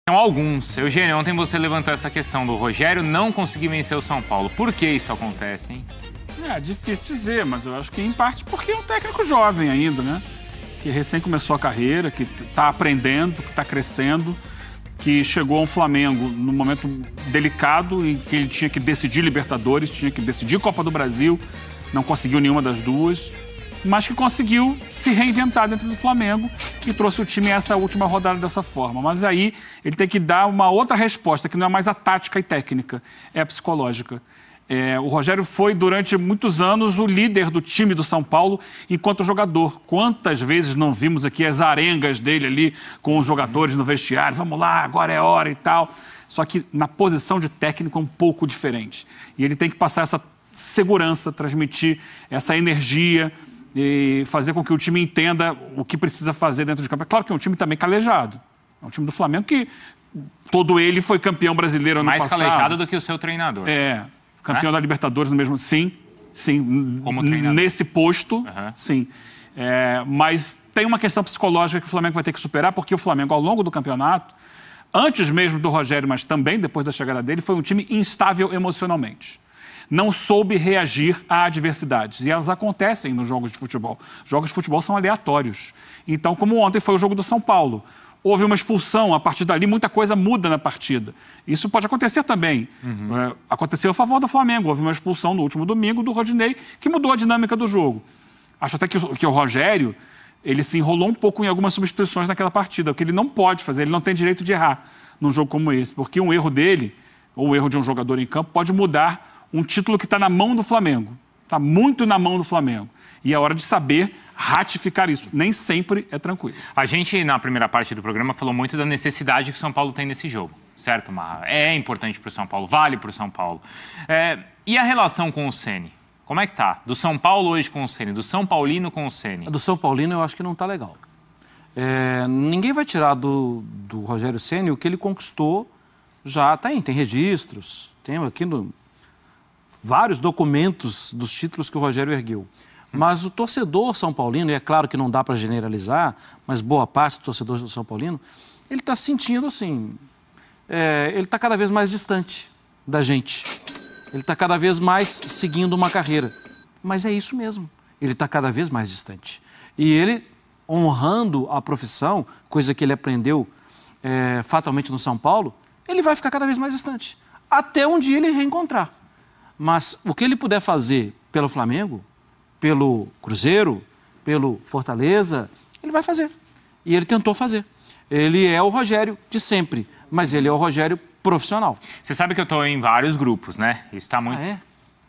São alguns. Eugênio, ontem você levantou essa questão do Rogério não conseguir vencer o São Paulo. Por que isso acontece, hein? É difícil dizer, mas eu acho que em parte porque é um técnico jovem ainda, né? Que recém começou a carreira, que está aprendendo, que está crescendo, que chegou a um Flamengo num momento delicado em que ele tinha que decidir Libertadores, tinha que decidir Copa do Brasil, não conseguiu nenhuma das duas, mas que conseguiu se reinventar dentro do Flamengo e trouxe o time a essa última rodada dessa forma. Mas aí ele tem que dar uma outra resposta, que não é mais a tática e técnica, é a psicológica. O Rogério foi, durante muitos anos, o líder do time do São Paulo enquanto jogador. Quantas vezes não vimos aqui as arengas dele ali com os jogadores no vestiário? Vamos lá, agora é hora e tal. Só que na posição de técnico é um pouco diferente. E ele tem que passar essa segurança, transmitir essa energia e fazer com que o time entenda o que precisa fazer dentro de campo. É claro que é um time também calejado. É um time do Flamengo que todo ele foi campeão brasileiro ano passado. Mais calejado do que o seu treinador. Campeão da Libertadores no mesmo... Sim. Como treinador. Nesse posto, sim. Mas tem uma questão psicológica que o Flamengo vai ter que superar, porque o Flamengo, ao longo do campeonato, antes mesmo do Rogério, mas também depois da chegada dele, foi um time instável emocionalmente. Não soube reagir a adversidades. E elas acontecem nos jogos de futebol. Jogos de futebol são aleatórios. Então, como ontem foi o jogo do São Paulo, houve uma expulsão, a partir dali muita coisa muda na partida. Isso pode acontecer também. Aconteceu a favor do Flamengo, houve uma expulsão no último domingo do Rodinei, que mudou a dinâmica do jogo. Acho até que o Rogério, ele se enrolou um pouco em algumas substituições naquela partida, o que ele não pode fazer, ele não tem direito de errar num jogo como esse, porque um erro dele, ou o erro de um jogador em campo, pode mudar um título que está na mão do Flamengo. Está muito na mão do Flamengo. E é hora de saber ratificar isso. Nem sempre é tranquilo. A gente, na primeira parte do programa, falou muito da necessidade que o São Paulo tem nesse jogo. Certo, Marra? É importante para o São Paulo, vale para o São Paulo. E a relação com o Ceni? Como é que tá? Do São Paulo hoje com o Ceni, do São Paulino com o Ceni? Do São Paulino eu acho que não está legal. Ninguém vai tirar do Rogério Ceni o que ele conquistou. Já tem registros, tem aqui vários documentos dos títulos que o Rogério ergueu. Mas o torcedor São Paulino, e é claro que não dá para generalizar, mas boa parte do torcedor do São Paulino, ele está sentindo assim, ele está cada vez mais distante da gente. Ele está cada vez mais seguindo uma carreira. Mas é isso mesmo, ele está cada vez mais distante. E ele, honrando a profissão, coisa que ele aprendeu fatalmente no São Paulo, ele vai ficar cada vez mais distante. Até um dia ele reencontrar. Mas o que ele puder fazer pelo Flamengo, pelo Cruzeiro, pelo Fortaleza, ele vai fazer. E ele tentou fazer. Ele é o Rogério de sempre, mas ele é o Rogério profissional. Você sabe que eu estou em vários grupos, né? Isso está muito... Ah, é?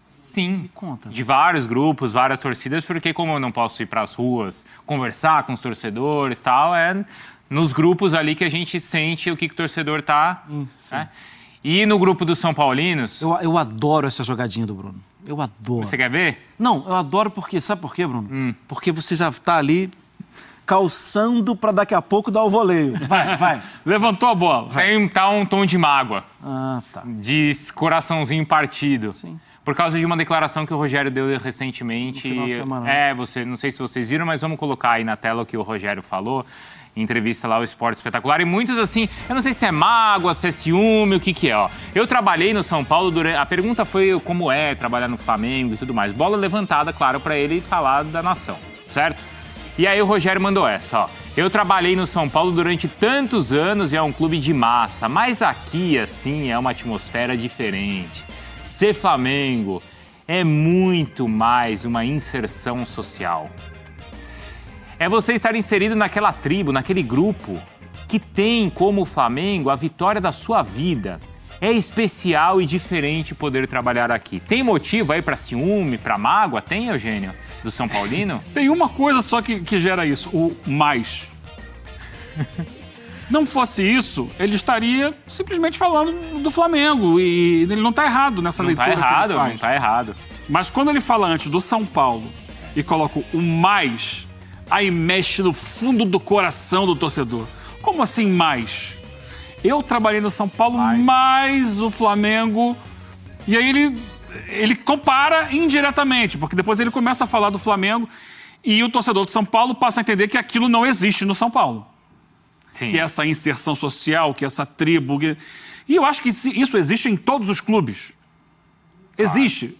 Sim, Me conta. De vários grupos, várias torcidas, porque como eu não posso ir para as ruas, conversar com os torcedores e tal, é nos grupos ali que a gente sente o que o torcedor está... Né? E no grupo dos São Paulinos... Eu adoro essa jogadinha do Bruno. Eu adoro. Você quer ver? Não, eu adoro porque... Sabe por quê, Bruno? Porque você já está ali calçando para daqui a pouco dar o voleio. Vai. Levantou a bola. Sem tá um tom de mágoa. Ah, tá. De coraçãozinho partido. Sim. Por causa de uma declaração que o Rogério deu recentemente. No final de semana. Não sei se vocês viram, mas vamos colocar aí na tela o que o Rogério falou. Entrevista lá, o Esporte Espetacular, e muitos assim, eu não sei se é mágoa, se é ciúme, o que é, ó. Eu trabalhei no São Paulo, a pergunta foi como é trabalhar no Flamengo e tudo mais. Bola levantada, claro, para ele falar da nação, certo? E aí o Rogério mandou essa, ó. Eu trabalhei no São Paulo durante tantos anos e é um clube de massa, mas aqui, assim, é uma atmosfera diferente. Ser Flamengo é muito mais uma inserção social. É você estar inserido naquela tribo, naquele grupo que tem como Flamengo a vitória da sua vida. É especial e diferente poder trabalhar aqui. Tem motivo aí para ciúme, para mágoa? Tem, Eugênio, do São Paulino? Tem uma coisa só que gera isso, o mais. Não fosse isso, ele estaria simplesmente falando do Flamengo. E ele não está errado nessa leitura que ele faz. Não está errado. Mas quando ele fala antes do São Paulo e coloca o mais... Aí mexe no fundo do coração do torcedor. Como assim mais? Eu trabalhei no São Paulo, mais o Flamengo. E aí ele compara indiretamente, porque depois ele começa a falar do Flamengo e o torcedor do São Paulo passa a entender que aquilo não existe no São Paulo. Sim. que é essa inserção social, que é essa tribo. E eu acho que isso existe em todos os clubes. Existe.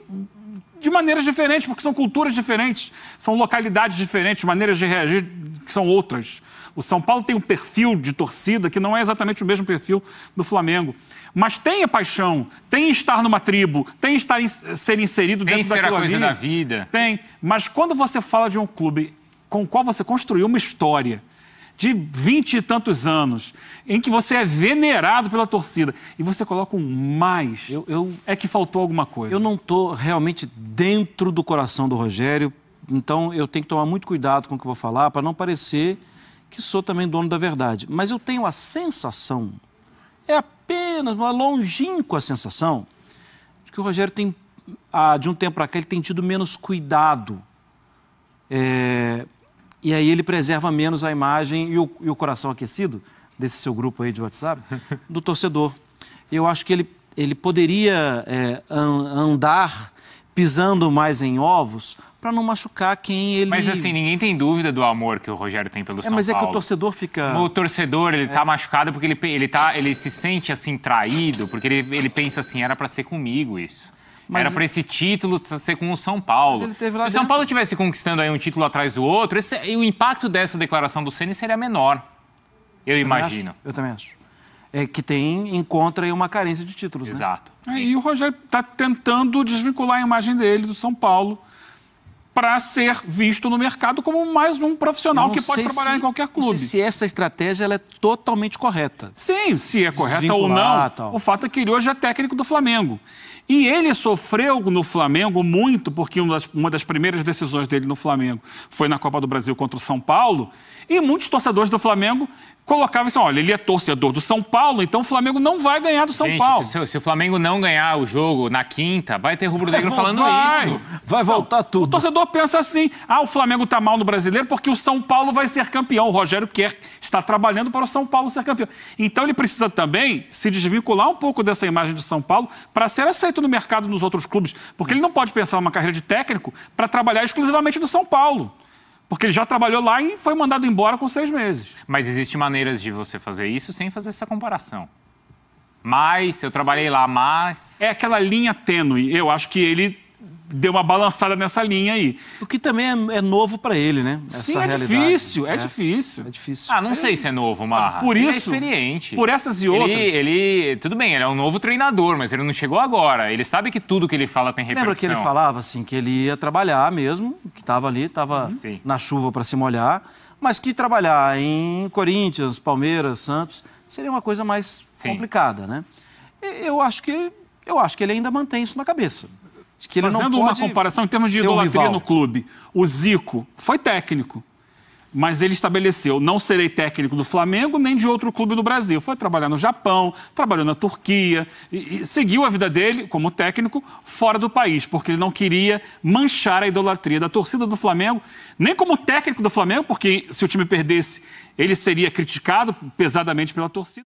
De maneiras diferentes, porque são culturas diferentes, são localidades diferentes, maneiras de reagir que são outras. O São Paulo tem um perfil de torcida que não é exatamente o mesmo perfil do Flamengo. Mas tem a paixão, tem estar numa tribo, tem ser inserido dentro daquilo ali. Tem ser a coisa da vida. Tem. Mas quando você fala de um clube com o qual você construiu uma história de 20 e tantos anos, em que você é venerado pela torcida, e você coloca um mais, é que faltou alguma coisa. Eu não estou realmente dentro do coração do Rogério, então eu tenho que tomar muito cuidado com o que eu vou falar, para não parecer que sou também dono da verdade. Mas eu tenho a sensação, é apenas uma longínqua sensação, de que o Rogério tem, de um tempo para cá, ele tem tido menos cuidado. E aí ele preserva menos a imagem e o coração aquecido desse seu grupo aí de WhatsApp, do torcedor. Eu acho que ele poderia andar pisando mais em ovos para não machucar quem ele... Mas assim, ninguém tem dúvida do amor que o Rogério tem pelo São Paulo. Mas é que o torcedor fica... O torcedor, ele tá machucado porque ele se sente assim traído, porque ele pensa assim, era para ser comigo isso. Era para esse título ser com o São Paulo. Se o São Paulo estivesse conquistando aí um título atrás do outro, o impacto dessa declaração do Ceni seria menor. Eu imagino. Eu também acho. É que encontra aí uma carência de títulos, Exato. né? E o Rogério está tentando desvincular a imagem dele do São Paulo para ser visto no mercado como mais um profissional que pode trabalhar em qualquer clube. Não sei se essa estratégia ela é totalmente correta. Sim, se é correta ou não. Tal. O fato é que ele hoje é técnico do Flamengo. E ele sofreu no Flamengo muito, porque uma das primeiras decisões dele no Flamengo foi na Copa do Brasil contra o São Paulo, e muitos torcedores do Flamengo colocavam assim, olha, ele é torcedor do São Paulo, então o Flamengo não vai ganhar do São Paulo. Se o Flamengo não ganhar o jogo na quinta, vai ter rubro-negro falando isso. Vai voltar tudo. O torcedor pensa assim, o Flamengo está mal no Brasileiro porque o São Paulo vai ser campeão. O Rogério está trabalhando para o São Paulo ser campeão. Então ele precisa também se desvincular um pouco dessa imagem de São Paulo para ser aceito no mercado nos outros clubes, porque ele não pode pensar uma carreira de técnico para trabalhar exclusivamente no São Paulo. Porque ele já trabalhou lá e foi mandado embora com 6 meses. Mas existem maneiras de você fazer isso sem fazer essa comparação. Mas, eu trabalhei lá, mas... É aquela linha tênue. Eu acho que ele deu uma balançada nessa linha aí. O que também é novo para ele, né? Sim, é difícil, é difícil. É difícil. Não sei se é novo, Marra. Por ele isso, é experiente. Por essas e outras. Tudo bem, ele é um novo treinador, mas ele não chegou agora. Ele sabe que tudo que ele fala tem repercussão. Lembra que ele falava assim, que ele ia trabalhar mesmo, que estava ali, estava na chuva para se molhar, mas que trabalhar em Corinthians, Palmeiras, Santos, seria uma coisa mais complicada, né? Eu acho que ele ainda mantém isso na cabeça. Que ele Fazendo não pode uma comparação em termos de idolatria no clube, o Zico foi técnico, mas ele estabeleceu, não serei técnico do Flamengo nem de outro clube do Brasil. Foi trabalhar no Japão, trabalhou na Turquia e seguiu a vida dele como técnico fora do país, porque ele não queria manchar a idolatria da torcida do Flamengo, nem como técnico do Flamengo, porque se o time perdesse, ele seria criticado pesadamente pela torcida.